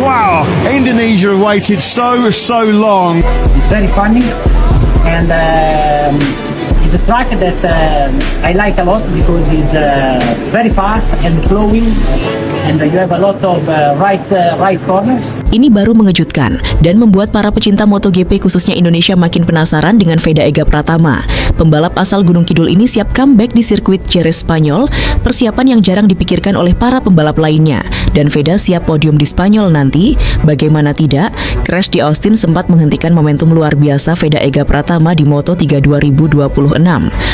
Wow, Indonesia waited so long. It's very funny, and it's a track that I like a lot because it's very fast and flowing, and you have a lot of right corners. Ini baru mengejutkan dan membuat para pecinta MotoGP khususnya Indonesia makin penasaran dengan Veda Ega Pratama. Pembalap asal Gunung Kidul ini siap comeback di sirkuit Jerez Spanyol, persiapan yang jarang dipikirkan oleh para pembalap lainnya. Dan Veda siap podium di Spanyol nanti. Bagaimana tidak, crash di Austin sempat menghentikan momentum luar biasa Veda Ega Pratama di Moto3 2026.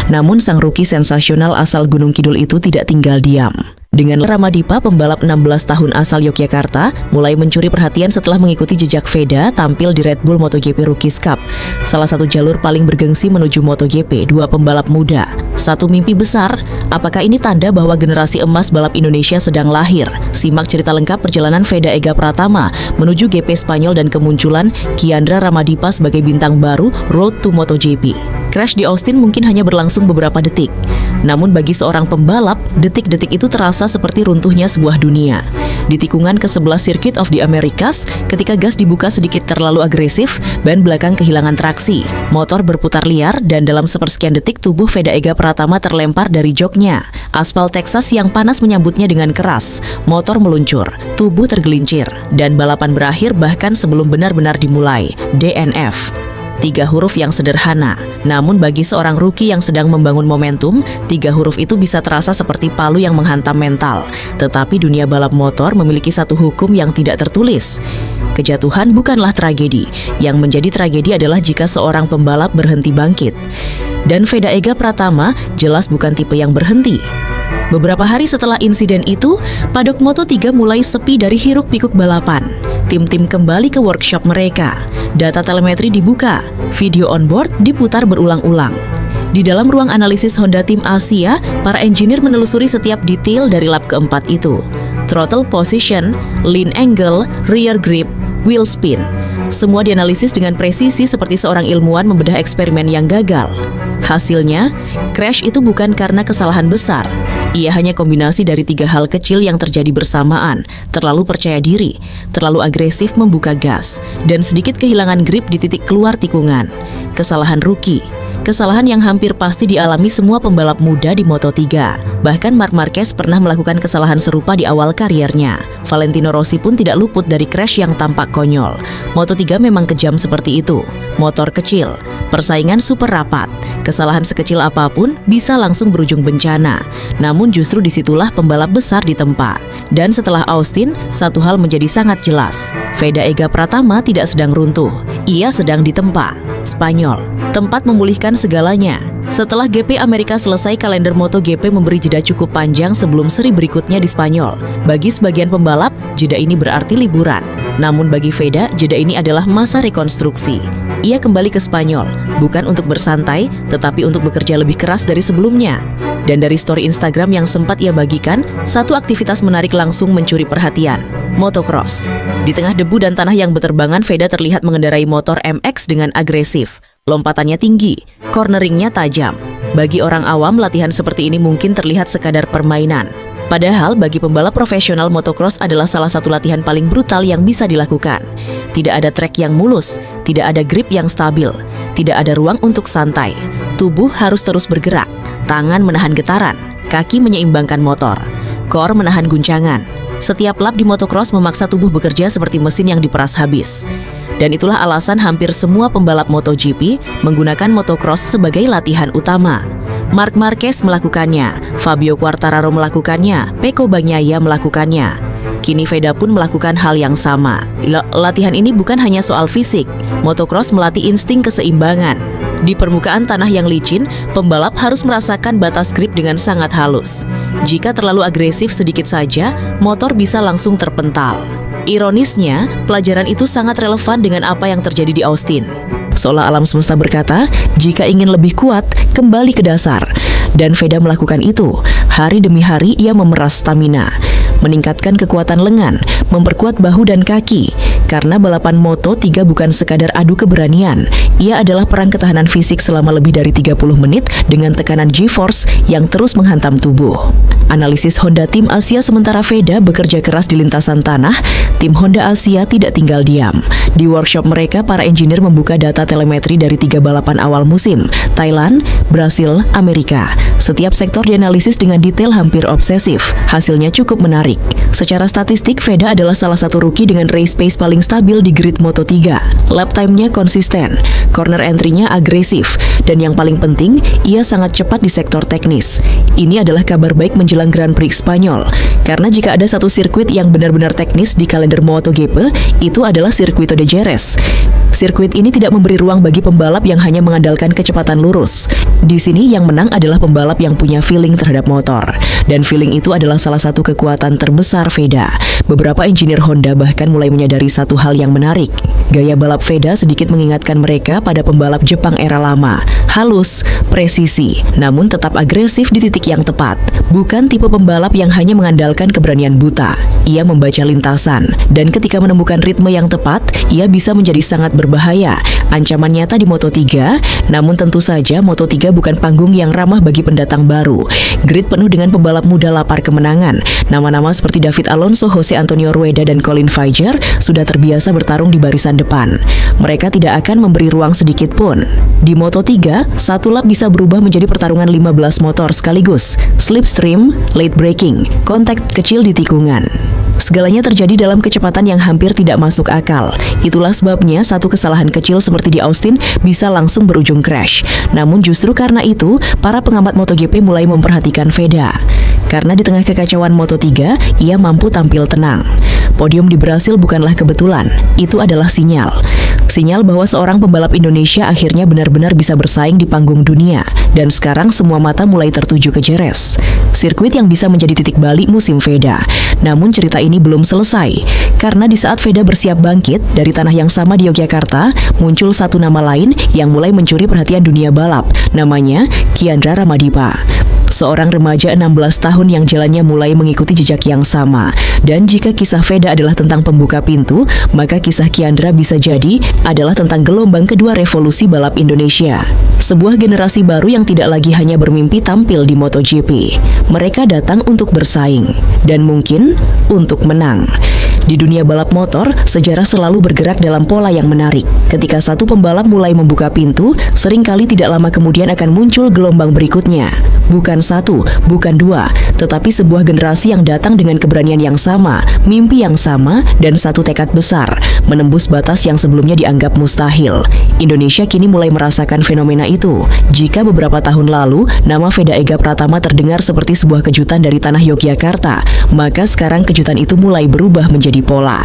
Namun sang rookie sensasional asal Gunung Kidul itu tidak tinggal diam. Dengan Ramadipa, pembalap 16 tahun asal Yogyakarta, mulai mencuri perhatian setelah mengikuti jejak Veda tampil di Red Bull MotoGP Rookies Cup, salah satu jalur paling bergengsi menuju MotoGP. Dua pembalap muda, satu mimpi besar. Apakah ini tanda bahwa generasi emas balap Indonesia sedang lahir? Simak cerita lengkap perjalanan Veda Ega Pratama menuju GP Spanyol dan kemunculan Kiandra Ramadipa sebagai bintang baru Road to MotoGP. Crash di Austin mungkin hanya berlangsung beberapa detik. Namun bagi seorang pembalap, detik-detik itu terasa seperti runtuhnya sebuah dunia. Di tikungan ke-11 Circuit of the Americas, ketika gas dibuka sedikit terlalu agresif, ban belakang kehilangan traksi. Motor berputar liar dan dalam sepersekian detik tubuh Veda Ega Pratama terlempar dari joknya. Aspal Texas yang panas menyambutnya dengan keras. Motor meluncur, tubuh tergelincir, dan balapan berakhir bahkan sebelum benar-benar dimulai. DNF. 3 huruf yang sederhana, namun bagi seorang rookie yang sedang membangun momentum, 3 huruf itu bisa terasa seperti palu yang menghantam mental. Tetapi dunia balap motor memiliki satu hukum yang tidak tertulis. Kejatuhan bukanlah tragedi, yang menjadi tragedi adalah jika seorang pembalap berhenti bangkit. Dan Veda Ega Pratama jelas bukan tipe yang berhenti. Beberapa hari setelah insiden itu, padok Moto3 mulai sepi dari hiruk-pikuk balapan. Tim-tim kembali ke workshop mereka. Data telemetri dibuka, video onboard diputar berulang-ulang. Di dalam ruang analisis Honda Tim Asia, para engineer menelusuri setiap detail dari lap keempat itu. Throttle position, lean angle, rear grip, wheel spin. Semua dianalisis dengan presisi seperti seorang ilmuwan membedah eksperimen yang gagal. Hasilnya, crash itu bukan karena kesalahan besar. Ia hanya kombinasi dari 3 hal kecil yang terjadi bersamaan. Terlalu percaya diri, terlalu agresif membuka gas, dan sedikit kehilangan grip di titik keluar tikungan. Kesalahan rookie. Kesalahan yang hampir pasti dialami semua pembalap muda di Moto3. Bahkan Marc Marquez pernah melakukan kesalahan serupa di awal karirnya. Valentino Rossi pun tidak luput dari crash yang tampak konyol. Moto3 memang kejam seperti itu. Motor kecil, persaingan super rapat. Kesalahan sekecil apapun bisa langsung berujung bencana. Namun justru disitulah pembalap besar ditempa. Dan setelah Austin, satu hal menjadi sangat jelas. Veda Ega Pratama tidak sedang runtuh. Ia sedang ditempa. Spanyol, tempat memulihkan segalanya. Setelah GP Amerika selesai, kalender MotoGP memberi jeda cukup panjang sebelum seri berikutnya di Spanyol. Bagi sebagian pembalap, jeda ini berarti liburan. Namun bagi Veda, jeda ini adalah masa rekonstruksi. Ia kembali ke Spanyol, bukan untuk bersantai, tetapi untuk bekerja lebih keras dari sebelumnya. Dan dari story Instagram yang sempat ia bagikan, satu aktivitas menarik langsung mencuri perhatian. Motocross. Di tengah debu dan tanah yang berterbangan, Veda terlihat mengendarai motor MX dengan agresif. Lompatannya tinggi, corneringnya tajam. Bagi orang awam, latihan seperti ini mungkin terlihat sekadar permainan. Padahal bagi pembalap profesional, motocross adalah salah satu latihan paling brutal yang bisa dilakukan. Tidak ada trek yang mulus, tidak ada grip yang stabil, tidak ada ruang untuk santai. Tubuh harus terus bergerak, tangan menahan getaran, kaki menyeimbangkan motor, core menahan guncangan. Setiap lap di motocross memaksa tubuh bekerja seperti mesin yang diperas habis. Dan itulah alasan hampir semua pembalap MotoGP menggunakan motocross sebagai latihan utama. Marc Marquez melakukannya, Fabio Quartararo melakukannya, Pecco Bagnaia melakukannya. Kini Veda pun melakukan hal yang sama. Latihan ini bukan hanya soal fisik. Motocross melatih insting keseimbangan. Di permukaan tanah yang licin, pembalap harus merasakan batas grip dengan sangat halus. Jika terlalu agresif sedikit saja, motor bisa langsung terpental. Ironisnya, pelajaran itu sangat relevan dengan apa yang terjadi di Austin. Seolah alam semesta berkata, jika ingin lebih kuat, kembali ke dasar. Dan Veda melakukan itu. Hari demi hari ia memeras stamina, meningkatkan kekuatan lengan, memperkuat bahu dan kaki. Karena balapan Moto3 bukan sekadar adu keberanian, ia adalah perang ketahanan fisik selama lebih dari 30 menit dengan tekanan G-force yang terus menghantam tubuh. Analisis Honda Tim Asia sementara Veda bekerja keras di lintasan tanah, tim Honda Asia tidak tinggal diam. Di workshop mereka, para engineer membuka data telemetri dari 3 balapan awal musim, Thailand, Brasil, Amerika. Setiap sektor dianalisis dengan detail hampir obsesif. Hasilnya cukup menarik. Secara statistik, Veda adalah salah satu rookie dengan race pace paling stabil di grid Moto3. Lap time-nya konsisten, corner entry-nya agresif, dan yang paling penting, ia sangat cepat di sektor teknis. Ini adalah kabar baik menjelang Grand Prix Spanyol, karena jika ada satu sirkuit yang benar-benar teknis di kalender MotoGP, itu adalah Circuito de Jerez. Sirkuit ini tidak memberi ruang bagi pembalap yang hanya mengandalkan kecepatan lurus. Di sini yang menang adalah pembalap yang punya feeling terhadap motor, dan feeling itu adalah salah satu kekuatan terbesar Veda. Beberapa engineer Honda bahkan mulai menyadari satu hal yang menarik. Gaya balap Veda sedikit mengingatkan mereka pada pembalap Jepang era lama, halus, presisi, namun tetap agresif di titik yang tepat. Bukan tipe pembalap yang hanya mengandalkan keberanian buta. Ia membaca lintasan, dan ketika menemukan ritme yang tepat, ia bisa menjadi sangat berbahaya. Ancaman nyata di Moto3, namun tentu saja Moto3 bukan panggung yang ramah bagi pendatang baru. Grid penuh dengan pembalap muda lapar kemenangan. Nama-nama seperti David Alonso, Jose Antonio Rueda, dan Colin Faiger sudah terbiasa bertarung di barisan depan. Mereka tidak akan memberi ruang sedikit pun. Di Moto3, satu lap bisa berubah menjadi pertarungan 15 motor sekaligus. Slipstream, late braking, kontak kecil di tikungan. Segalanya terjadi dalam kecepatan yang hampir tidak masuk akal. Itulah sebabnya satu kesalahan kecil seperti di Austin bisa langsung berujung crash. Namun justru karena itu, para pengamat MotoGP mulai memperhatikan Veda. Karena di tengah kekacauan Moto3, ia mampu tampil tenang. Podium di Brasil bukanlah kebetulan, itu adalah sinyal. Sinyal bahwa seorang pembalap Indonesia akhirnya benar-benar bisa bersaing di panggung dunia. Dan sekarang semua mata mulai tertuju ke Jerez, sirkuit yang bisa menjadi titik balik musim Veda. Namun cerita ini belum selesai, karena di saat Veda bersiap bangkit dari tanah yang sama di Yogyakarta, muncul satu nama lain yang mulai mencuri perhatian dunia balap. Namanya Kiandra Ramadipa. Seorang remaja 16 tahun yang jalannya mulai mengikuti jejak yang sama. Dan jika kisah Veda adalah tentang pembuka pintu, maka kisah Kiandra bisa jadi adalah tentang gelombang kedua revolusi balap Indonesia. Sebuah generasi baru yang tidak lagi hanya bermimpi tampil di MotoGP. Mereka datang untuk bersaing, dan mungkin untuk menang. Di dunia balap motor, sejarah selalu bergerak dalam pola yang menarik. Ketika satu pembalap mulai membuka pintu, seringkali tidak lama kemudian akan muncul gelombang berikutnya. Bukan satu, bukan dua, tetapi sebuah generasi yang datang dengan keberanian yang sama, mimpi yang sama, dan satu tekad besar, menembus batas yang sebelumnya dianggap mustahil. Indonesia kini mulai merasakan fenomena itu. Jika beberapa tahun lalu, nama Veda Ega Pratama terdengar seperti sebuah kejutan dari tanah Yogyakarta, maka sekarang kejutan itu mulai berubah menjadi pola.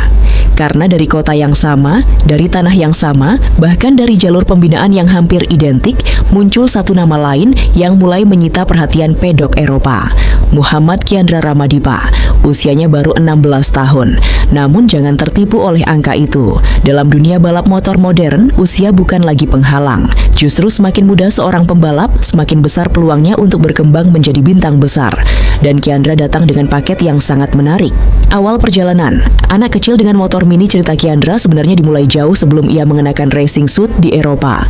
Karena dari kota yang sama, dari tanah yang sama, bahkan dari jalur pembinaan yang hampir identik, muncul satu nama lain yang mulai menyita perhatian pedok Eropa. Muhammad Kiandra Ramadipa. Usianya baru 16 tahun. Namun jangan tertipu oleh angka itu. Dalam dunia balap motor modern, usia bukan lagi penghalang. Justru semakin muda seorang pembalap, semakin besar peluangnya untuk berkembang menjadi bintang besar. Dan Kiandra datang dengan paket yang sangat menarik. Awal perjalanan, anak kecil dengan motor mini cerita Kiandra sebenarnya dimulai jauh sebelum ia mengenakan racing suit di Eropa.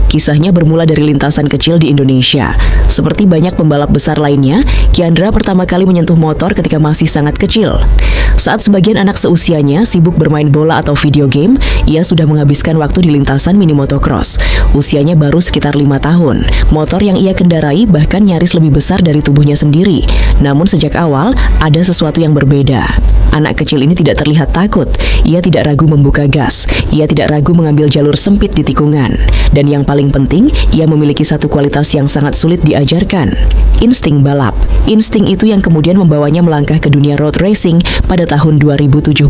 Kisahnya bermula dari lintasan kecil di Indonesia. Seperti banyak pembalap besar lainnya, Kiandra pertama kali menyentuh motor ketika masih sangat kecil. Saat sebagian anak seusianya sibuk bermain bola atau video game, ia sudah menghabiskan waktu di lintasan mini motocross. Usianya baru sekitar 5 tahun. Motor yang ia kendarai bahkan nyaris lebih besar dari tubuhnya sendiri. Namun sejak awal, ada sesuatu yang berbeda. Anak kecil ini tidak terlihat takut. Ia tidak ragu membuka gas. Ia tidak ragu mengambil jalur sempit di tikungan. Dan yang paling penting, ia memiliki satu kualitas yang sangat sulit diajarkan. Insting balap. Insting itu yang kemudian membawanya melangkah ke dunia road racing pada tahun 2017.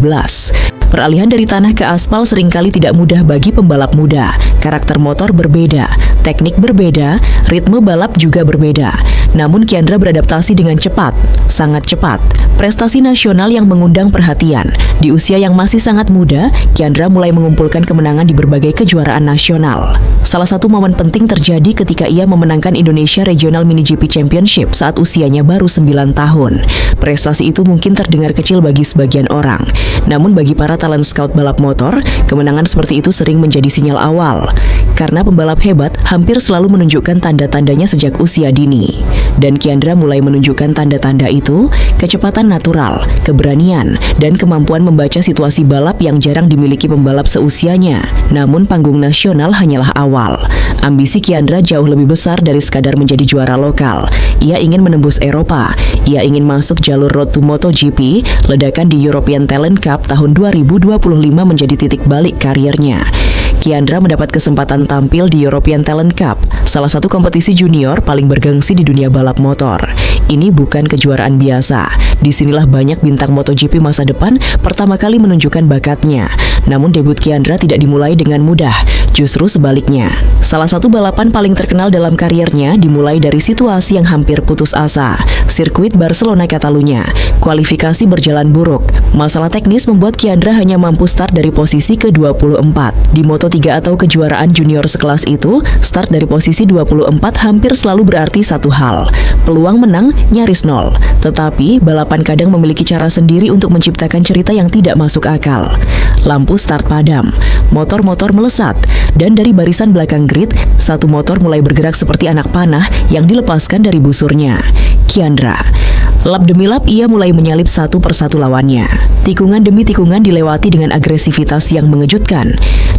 Peralihan dari tanah ke aspal seringkali tidak mudah bagi pembalap muda. Karakter motor berbeda, teknik berbeda, ritme balap juga berbeda. Namun Kiandra beradaptasi dengan cepat, sangat cepat. Prestasi nasional yang mengundang perhatian. Di usia yang masih sangat muda, Kiandra mulai mengumpulkan kemenangan di berbagai kejuaraan nasional. Salah satu momen penting terjadi ketika ia memenangkan Indonesia Regional Mini GP Championship saat usianya baru 9 tahun. Prestasi itu mungkin terdengar kecil bagi sebagian orang. Namun bagi para para talent scout balap motor, kemenangan seperti itu sering menjadi sinyal awal. Karena pembalap hebat hampir selalu menunjukkan tanda-tandanya sejak usia dini. Dan Kiandra mulai menunjukkan tanda-tanda itu, kecepatan natural, keberanian, dan kemampuan membaca situasi balap yang jarang dimiliki pembalap seusianya. Namun panggung nasional hanyalah awal. Ambisi Kiandra jauh lebih besar dari sekadar menjadi juara lokal. Ia ingin menembus Eropa. Ia ingin masuk jalur Road to MotoGP. Ledakan di European Talent Cup tahun 2025 menjadi titik balik karirnya. Kiandra mendapat kesempatan tampil di European Talent Cup, salah satu kompetisi junior paling bergengsi di dunia balap motor. Ini bukan kejuaraan biasa. Disinilah banyak bintang MotoGP masa depan pertama kali menunjukkan bakatnya. Namun debut Kiandra tidak dimulai dengan mudah, justru sebaliknya. Salah satu balapan paling terkenal dalam karirnya dimulai dari situasi yang hampir putus asa. Sirkuit Barcelona Catalunya, kualifikasi berjalan buruk. Masalah teknis membuat Kiandra hanya mampu start dari posisi ke-24. Di Moto3 atau kejuaraan junior sekelas itu, start dari posisi 24 hampir selalu berarti satu hal. Peluang menang nyaris nol. Tetapi, balapan kadang memiliki cara sendiri untuk menciptakan cerita yang tidak masuk akal. Lampu start padam, motor-motor melesat, dan dari barisan belakang grid, satu motor mulai bergerak seperti anak panah yang dilepaskan dari busurnya. Kiandra. Lap demi lap ia mulai menyalip satu persatu lawannya. Tikungan demi tikungan dilewati dengan agresivitas yang mengejutkan.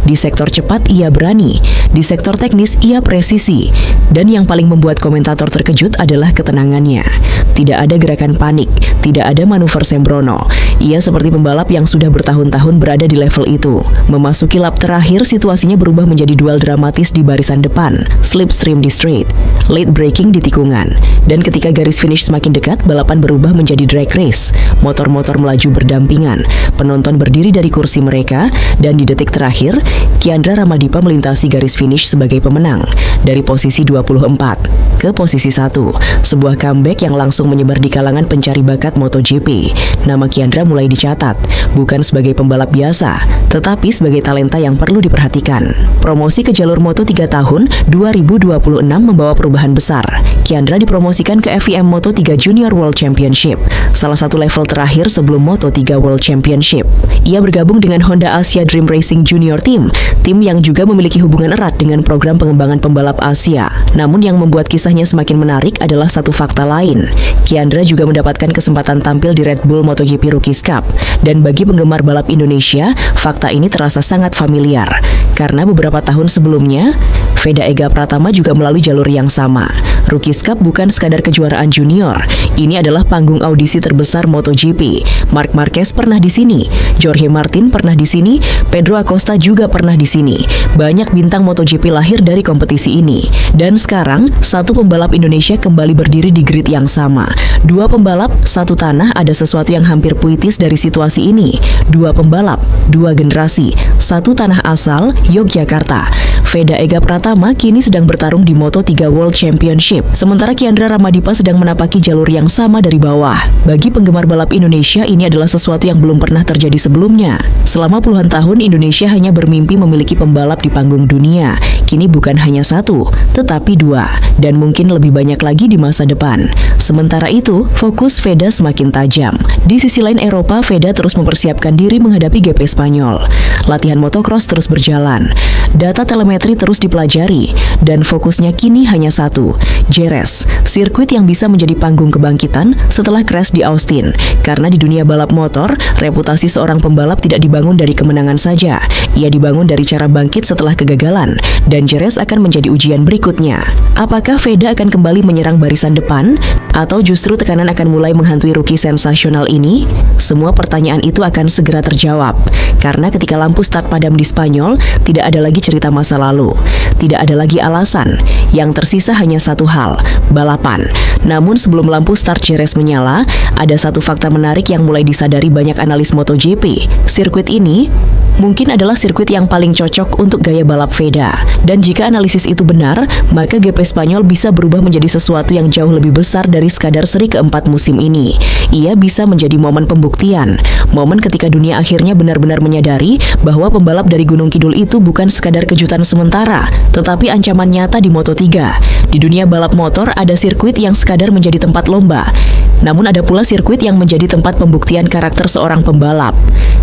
Di sektor cepat ia berani, di sektor teknis ia presisi. Dan yang paling membuat komentator terkejut adalah ketenangannya. Tidak ada gerakan panik, tidak ada manuver sembrono. Ia seperti pembalap yang sudah bertahun-tahun berada di level itu. Memasuki lap terakhir, situasinya berubah menjadi duel dramatis di barisan depan, slipstream di straight, late braking di tikungan. Dan ketika garis finish semakin dekat, balapan berubah menjadi drag race. Motor-motor melaju berdampingan, penonton berdiri dari kursi mereka, dan di detik terakhir, Kiandra Ramadipa melintasi garis finish sebagai pemenang dari posisi 24 ke posisi 1. Sebuah comeback yang langsung menyebar di kalangan pencari bakat MotoGP. Nama Kiandra mulai dicatat, bukan sebagai pembalap biasa, tetapi sebagai talenta yang perlu diperhatikan. Promosi ke jalur Moto3 tahun 2026 membawa perubahan besar. Kiandra dipromosikan ke FIM Moto3 Junior World Championship, salah satu level terakhir sebelum Moto3 World Championship. Ia bergabung dengan Honda Asia Dream Racing Junior Team, tim yang juga memiliki hubungan erat dengan program pengembangan pembalap Asia. Namun yang membuat kisahnya semakin menarik adalah satu fakta lain. Kiandra juga mendapatkan kesempatan tampil di Red Bull MotoGP Rookies Cup. Dan bagi penggemar balap Indonesia, fakta ini terasa sangat familiar. Karena beberapa tahun sebelumnya, Veda Ega Pratama juga melalui jalur yang sama. Rookies Cup bukan sekadar kejuaraan junior. Ini adalah panggung audisi terbesar MotoGP. Marc Marquez pernah di sini, Jorge Martin pernah di sini, Pedro Acosta juga pernah di sini. Banyak bintang MotoGP lahir dari kompetisi ini. Dan sekarang, satu pembalap Indonesia kembali berdiri di grid yang sama. Dua pembalap, satu tanah, ada sesuatu yang hampir puitis dari situasi ini. Dua pembalap, dua generasi, satu tanah asal, Yogyakarta. Veda Ega Pratama kini sedang bertarung di Moto3 World Championship, sementara Kiandra Ramadipa sedang menapaki jalur yang sama dari bawah. Bagi penggemar balap Indonesia, ini adalah sesuatu yang belum pernah terjadi sebelumnya. Selama puluhan tahun, Indonesia hanya bermimpi memiliki pembalap di panggung dunia. Kini bukan hanya satu, tetapi dua, dan mungkin lebih banyak lagi di masa depan. Sementara itu, fokus Veda semakin tajam. Di sisi lain Eropa, Veda terus mempersiapkan diri menghadapi GP Spanyol. Latihan motocross terus berjalan. Data telemetri terus dipelajari, dan fokusnya kini hanya satu, Jerez, sirkuit yang bisa menjadi panggung kebangkitan setelah crash di Austin. Karena di dunia balap motor, reputasi seorang pembalap tidak dibangun dari kemenangan saja. Ia dibangun dari cara bangkit setelah kegagalan, dan Jerez akan menjadi ujian berikutnya. Apakah Veda akan kembali menyerang barisan depan, atau justru tekanan akan mulai menghantui rookie sensasional ini? Semua pertanyaan itu akan segera terjawab, karena ketika lampu start padam di Spanyol, tidak ada lagi cerita masa lalu. Tidak ada lagi alasan. Yang tersisa hanya satu hal, balapan. Namun sebelum lampu start Jerez menyala, ada satu fakta menarik yang mulai disadari banyak analis MotoGP. Sirkuit ini mungkin adalah sirkuit yang paling cocok untuk gaya balap Veda. Dan jika analisis itu benar, maka GP Spanyol bisa berubah menjadi sesuatu yang jauh lebih besar dari sekadar seri keempat musim ini. Ia bisa menjadi momen pembuktian, momen ketika dunia akhirnya benar-benar menyadari bahwa pembalap dari Gunung Kidul itu bukan sekadar kejutan sementara, tetapi ancaman nyata di Moto3. Di dunia balap motor ada sirkuit yang sekadar menjadi tempat lomba, namun ada pula sirkuit yang menjadi tempat pembuktian karakter seorang pembalap.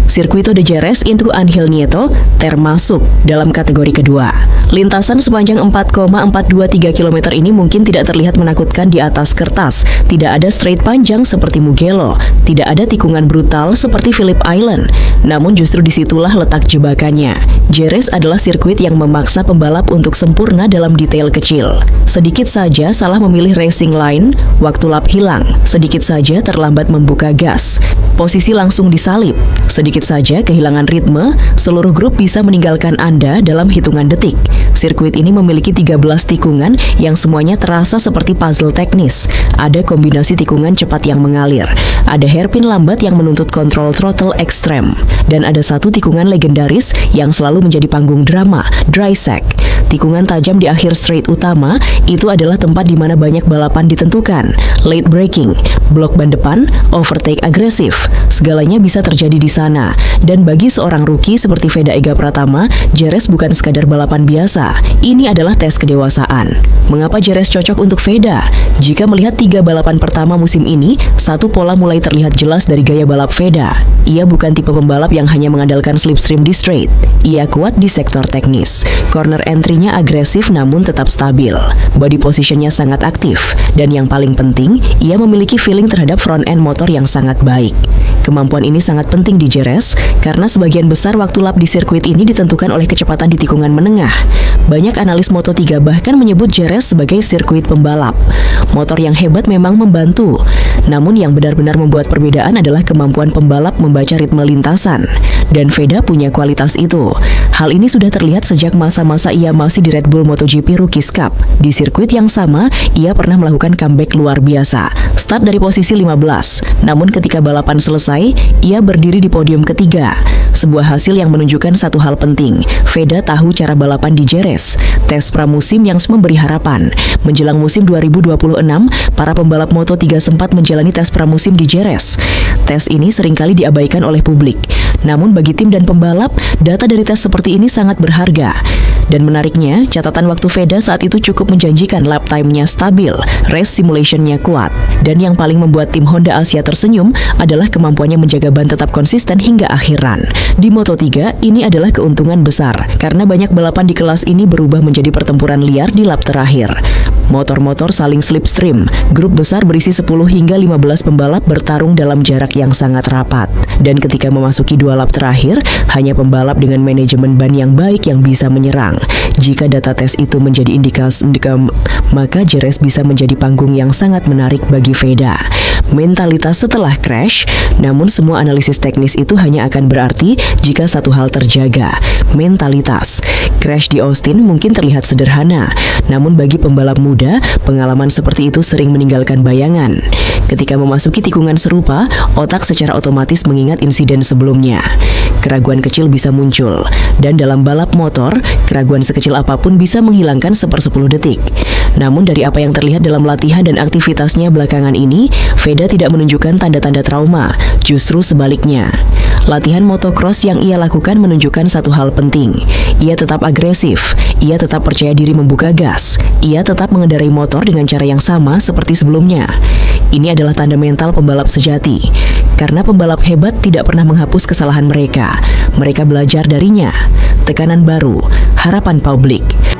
Circuito de Jerez into Ángel Nieto termasuk dalam kategori kedua. Lintasan sepanjang 4,423 km ini mungkin tidak terlihat menakutkan di atas kertas. Tidak ada straight panjang seperti Mugello, tidak ada tikungan brutal seperti Phillip Island. Namun justru disitulah letak jebakannya. Jerez adalah sirkuit yang memaksa pembalap untuk sempurna dalam detail kecil. Sedikit saja salah memilih racing line, waktu lap hilang. Sedikit saja terlambat membuka gas, posisi langsung disalip. Sedikit saja kehilangan ritme, seluruh grup bisa meninggalkan Anda dalam hitungan detik. Sirkuit ini memiliki 13 tikungan yang semuanya terasa seperti puzzle teknis. Ada kombinasi tikungan cepat yang mengalir, ada hairpin lambat yang menuntut kontrol throttle ekstrem, dan ada satu tikungan legendaris yang selalu menjadi panggung drama, dry sack. Tikungan tajam di akhir straight utama itu adalah tempat di mana banyak balapan ditentukan. Late braking, blok ban depan, overtake agresif, segalanya bisa terjadi di sana. Dan bagi seorang rookie seperti Veda Ega Pratama, Jerez bukan sekadar balapan biasa. Ini adalah tes kedewasaan. Mengapa Jerez cocok untuk Veda? Jika melihat 3 balapan pertama musim ini, satu pola mulai terlihat jelas dari gaya balap Veda. Ia bukan tipe pembalap yang hanya mengandalkan slipstream di straight. Ia kuat di sektor teknis. Corner entry-nya agresif namun tetap stabil. Body position-nya sangat aktif. Dan yang paling penting, ia memiliki feeling terhadap front end motor yang sangat baik. Kemampuan ini sangat penting di Jerez karena sebagian besar waktu lap di sirkuit ini ditentukan oleh kecepatan di tikungan menengah. Banyak analis Moto3 bahkan menyebut Jerez sebagai sirkuit pembalap. Motor yang hebat memang membantu, namun yang benar-benar membuat perbedaan adalah kemampuan pembalap membaca ritme lintasan. Dan Veda punya kualitas itu. Hal ini sudah terlihat sejak masa-masa ia masih di Red Bull MotoGP Rookies Cup. Di sirkuit yang sama, ia pernah melakukan comeback luar biasa. Start dari posisi 15, namun ketika balapan selesai, ia berdiri di podium ketiga. Sebuah hasil yang menunjukkan satu hal penting. Veda tahu cara balapan di Jerez. Tes pramusim yang memberi harapan. Menjelang musim 2026, para pembalap Moto3 sempat menjalani tes pramusim di Jerez. Tes ini seringkali diabaikan oleh publik. Namun bagi tim dan pembalap, data dari tes seperti ini sangat berharga. Dan menariknya, catatan waktu Veda saat itu cukup menjanjikan. Lap time-nya stabil, race simulation-nya kuat. Dan yang paling membuat tim Honda Asia tersenyum adalah kemampuannya menjaga ban tetap konsisten hingga akhiran. Di Moto3, ini adalah keuntungan besar, karena banyak balapan di kelas ini berubah menjadi pertempuran liar di lap terakhir. Motor-motor saling slipstream, grup besar berisi 10 hingga 15 pembalap bertarung dalam jarak yang sangat rapat. Dan ketika memasuki 2 lap terakhir, hanya pembalap dengan manajemen ban yang baik yang bisa menyerang. Jika data tes itu menjadi indikasi, maka Jerez bisa menjadi panggung yang sangat menarik bagi Veda. Mentalitas setelah crash, namun semua analisis teknis itu hanya akan berarti jika satu hal terjaga, mentalitas. Crash di Austin mungkin terlihat sederhana, namun bagi pembalap muda, pengalaman seperti itu sering meninggalkan bayangan. Ketika memasuki tikungan serupa, otak secara otomatis mengingat insiden sebelumnya. Keraguan kecil bisa muncul, dan dalam balap motor, keraguan sekecil apapun bisa menghilangkan 1/10 detik. Namun dari apa yang terlihat dalam latihan dan aktivitasnya belakangan ini, Veda tidak menunjukkan tanda-tanda trauma, justru sebaliknya. Latihan motocross yang ia lakukan menunjukkan satu hal penting. Ia tetap agresif, ia tetap percaya diri membuka gas, ia tetap mengendarai motor dengan cara yang sama seperti sebelumnya. Ini adalah tanda mental pembalap sejati, karena pembalap hebat tidak pernah menghapus kesalahan mereka. Mereka belajar darinya. Tekanan baru, harapan publik.